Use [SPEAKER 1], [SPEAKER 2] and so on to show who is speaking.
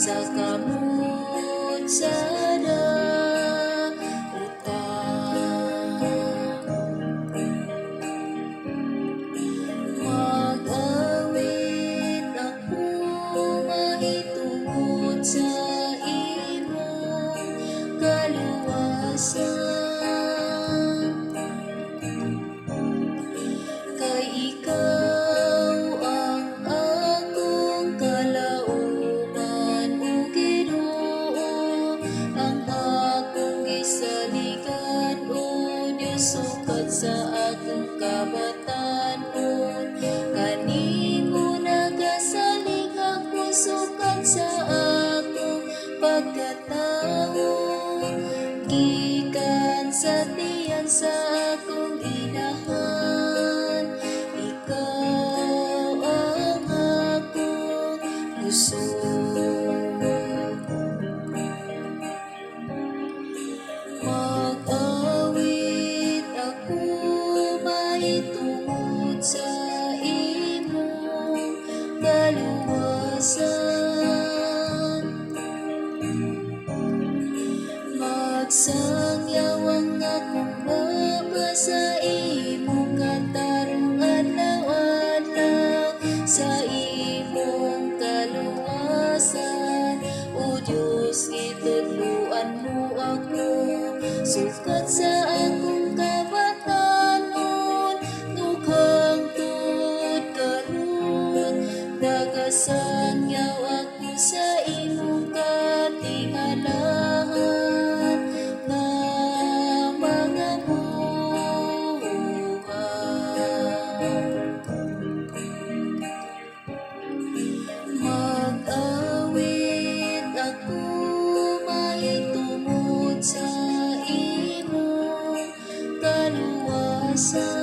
[SPEAKER 1] sa kamot sa daotan. Mag-awit ako mahitungod sa imong kaluwasan. Kay ikaw ang akong kalaunan, o Ginoo, ang akong gisaligan, o Diyos, sukat sa akong kabatanon. Kanimo nagasalig ako, sukat sa akong pagkatawo, gikan sa tiyan sa akong inahan. Ikaw ang akong puso. Mag-awit ako mahitungod sa imong kaluwasan. Magsangyaw ang akong baba sa imong katarungan, adlaw-adlaw sa imong kaluwasan. O Diyos, itudloan mo ako, sukat sa akong kabatanon. Dughang tuod karon, nagasangyaw ako sa imong katingalahan nga mga buhat. Mag-awit ako mahitungod sa imong kaluwasan.